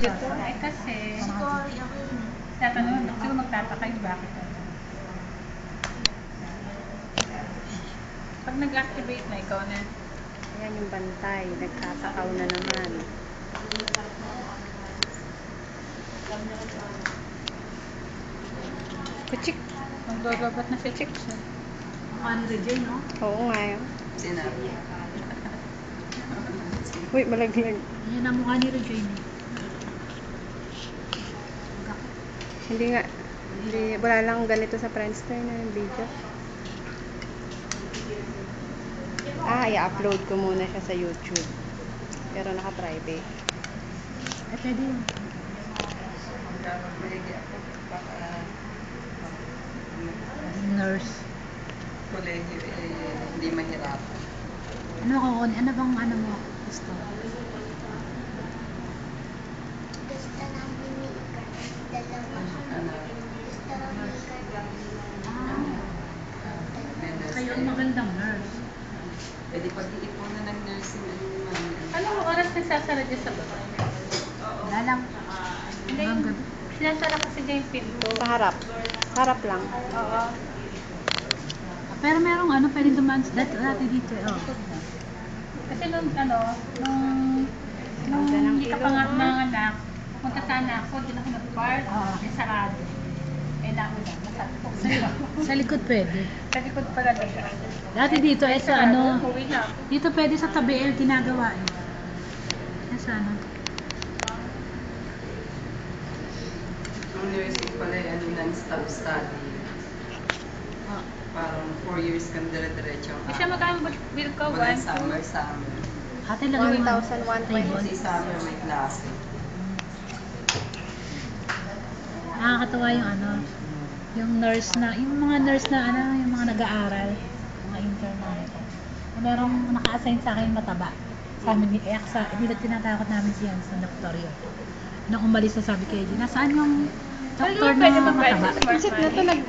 video to. Ay kasi, sa tanong, siguro magtataka yung bakit ano. Pag nag-activate na, ikaw na. Ayan yung bantay. Nagkatakaw na naman. Kuchik. Magbababat na si Chick siya. Ano rin dyan, no? Oo nga yun. Sinabi. Uy, malaglag. Yan ang mukha ni Regine. Hindi nga. Hindi, wala lang ganito sa Friendster na yung video. I-upload ko muna siya sa YouTube. Pero naka-private. Eh, pwede yun. Nurse. Kolehiyo hindi mahirapan. Ano bang ano mo gusto? Gusto namin ni Ika. Dalawa. Gusto namin Ika. Kayo ang magandang nurse. Pwede pag-iipunan ng nursing ano naman. Anong oras nasasara dyan sa baba? Wala lang. Hindi, sinasara kasi dyan yung pinto. Sa harap. Sa harap lang. Oo. Pero merong ano, pwede dumaan dati dito. Oh. Kasi nung Ganda ng hindi ka ilong, pa nga oh. nanganak, pumunta sana ako, din ako nag-park, Oo. sarado. Nauna, masabi ko. Sa likod pwede. Sa likod pala na siya. Dati dito, eh sa ano, Uwi na. dito pwede sa tabi ginagawa eh. Eh sa ano. Ang nursing pala ano non-stop study. Oh. Parang 4 years kang dire-diretso. Kasi magkano bill ko? Walang 1, 2. summer. Ate, lagay mo. 1,120. Kasi summer may klase. Nakakatuwa yung ano, yung nurse na, yung mga nurse na ano, yung mga nag-aaral, mga intern na ito. Merong naka-assign sa akin mataba. Sa amin ni Eksa, tinatakot namin siya sa doktor yun. Nung umalis na sabi kay Eji, nasaan yung doktor Pwede na magbayad mataba? sa smart Isip na to, money.